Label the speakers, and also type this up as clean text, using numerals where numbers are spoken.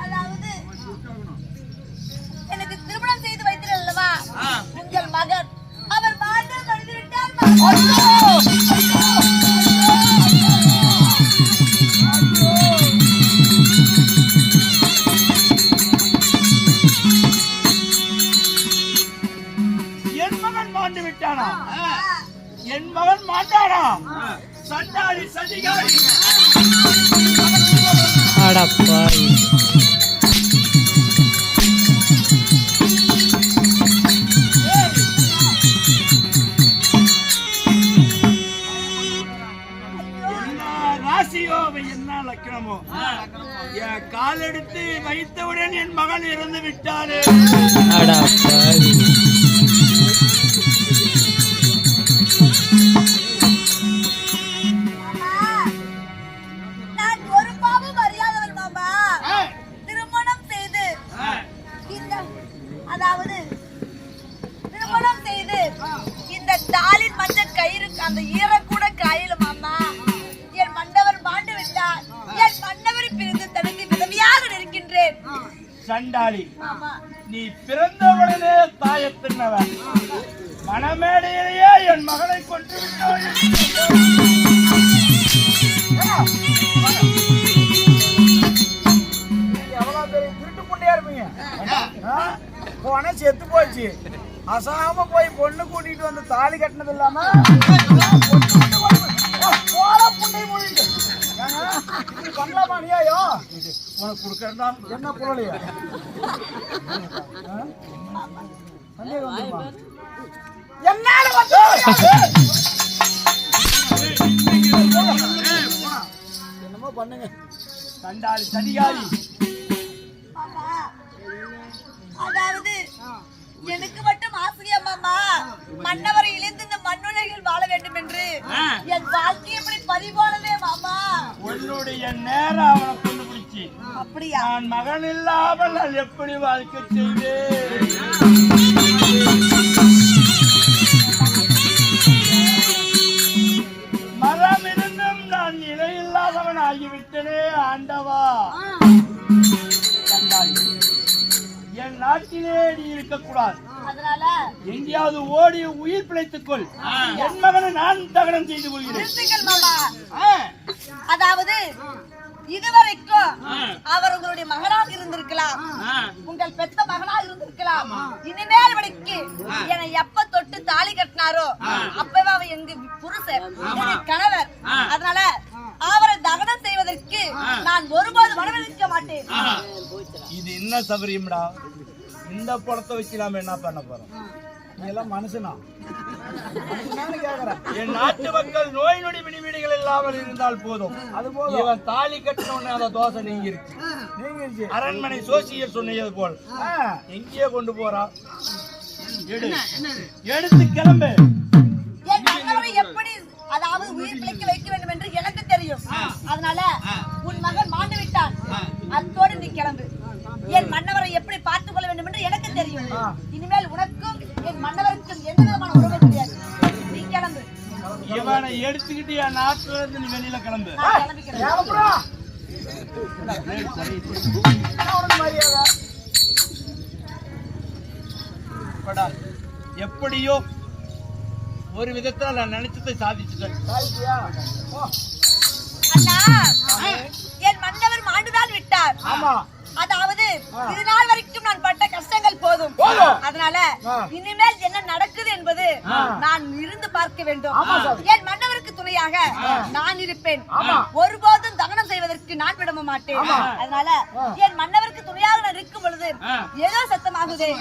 Speaker 1: அதாவது எனக்கு திருமணம் செய்து வைத்தீர்கள் அல்லவா உங்கள் மகன் அவர் வாழ்ந்து மடிந்துவிட்டார்.
Speaker 2: என் மகன் மாண்டு விட்டானா? என் மகன் மாட்டானா? சண்டாளி சதிகாரி
Speaker 3: அடப்பாய்.
Speaker 2: ராசியோ என்ன லட்சணமோ என் காலெடுத்து வைத்தவுடன் என் மகன் இறந்து விட்டாரு.
Speaker 3: அடப்பாய்.
Speaker 1: நான் ஒரு பாவம் அறியாதவள் மாமா. திருமணம் செய்து அதாவது திருமணம் செய்து இந்த தாலின் மஞ்சள் கயிறு அந்த ஈர கூட காயில மாமா. என் மன்னவர் மாண்டு விட்டார். என் மன்னவரை பிரிந்து தனக்கு விதவியாக இருக்கின்றேன்.
Speaker 2: சண்டாளி
Speaker 1: மாமா
Speaker 2: நீ பிறந்தவுடனே தாயத்தின்னவன் மணமேடையிலேயே என் மகனை கொண்டு விட்டாய்.
Speaker 4: எவ்வளவு பெரிய திருட்டு புண்டையா இருப்பீங்க. போன செத்து போச்சு. அசாம போய் பொண்ணு கூட்டிட்டு வந்து தாலி கட்டினது இல்லாம புண்டை மூடிட்டு பண்ணலாமா நீயோ?
Speaker 2: உனக்கு கொடுக்கறதா
Speaker 4: என்ன புரளியா? என்னால வந்து என்னமோ பண்ணுங்க.
Speaker 2: சண்டாளி சதிகாரி
Speaker 1: மாமா அதாவது எனக்கு மட்டும் ஆசையா மாமா மன்னவரை இழந்து இந்த மண்ணுலகில் வாழ வேண்டும் என்று என் வாழ்க்கை எப்படி பறிபோனதே மாமா.
Speaker 2: உன்னுடைய நேரம் அவனை கொண்டு பிடிச்சி
Speaker 1: அப்படியா?
Speaker 2: நான் மகன் இல்லாமல் நான் எப்படி வாழ்க்கை செய்வேன்? மரம் இருந்தும் நான் இலையில்லாதவன் ஆகிவிட்டனே ஆண்டவா. சண்டாளி என் நாட்டிலே நீ இருக்கக்கூடாது.
Speaker 1: அதனால
Speaker 2: எங்கேயாவது ஓடி உயிர் பிழைத்துக்கொள். என் மகனை நான் தகனம் செய்து கொள்கிறேன்.
Speaker 1: நிறுத்துங்கள் மாமா. அதாவது இதுவரைக்கும் அவர் உங்களுடைய மகனாக இருந்திருக்கலாம், உங்கள் பெத்த மகனாக இருந்திருக்கலாம். இனிமேல் வரைக்கு என்னை எப்ப தொட்டு தாலி கட்டினாரோ அப்பவே அவர் எங்க புருஷர், எங்க கணவர். அதனால அவரை தகனம் செய்வதற்கு நான் ஒருபோது மனமளிக்க மாட்டேன்.
Speaker 2: இது என்ன சபரியம்டா? இந்த படத்தை வச்சு நாம என்ன பண்ண போறோம்?
Speaker 4: நீ எல்லாம் மனுஷனா கேக்குறேன்.
Speaker 2: என் நாட்டு மக்கள் நோய் நொடி வினிவிடிகள் இல்லாமல் இருந்தால் போதும்.
Speaker 4: அது போதும்.
Speaker 2: இவன் தாலி கட்டின அந்த தோசை நீங்க இருக்கு.
Speaker 4: நீங்க
Speaker 2: அரண்மனை சோசியர் சொன்னது போல் எங்கேயே கொண்டு போறா? எடுத்து கிளம்பு.
Speaker 1: என் மகனை எப்படி அதாவது உயிர் பிழைக்க வைக்க வேண்டும் என்று எனக்கு தெரியும். அதனால உன் மகன் மாண்டு விட்டான், அத்தோடு நீ கிளம்பு. என் மன்னவரை எப்படி பார்த்துக் கொள்ள வேண்டும் என்று எனக்கு தெரியும். இனிமேல் உனக்கும் என் மன்னவருக்கும் எந்த விதமான உறவு கிடையாது. நீ கிளம்பு.
Speaker 2: இவனை எடுத்துக்கிட்டு என் நாட்டுல இருந்து நீ வெளியில கிளம்பு.
Speaker 1: நான் கிளம்பிக்கிறேன்.
Speaker 2: எப்படியோ ஒரு விதத்துல நான் நினைச்சதை சாதிச்சுட்டேன்.
Speaker 1: அண்ணா, என் மன்னவர் மாண்டுதான் விட்டார்.
Speaker 4: ஆமா.
Speaker 1: அதாவது இது நாள் வரைக்கும் நான் பட்ட கஷ்டங்கள் போதும். அதனால இனிமேல் என்ன நடக்குது என்பது நான் இருந்து பார்க்க வேண்டும். என் மன்னவருக்கு துணையாக நான் இருப்பேன். ஒருபோதும் தகனம் செய்வதற்கு நான் விட மாட்டேன். அதனால என் மன்னவருக்கு துணையாக நான் இருக்கும் பொழுது ஏதோ சத்தமாகுதே.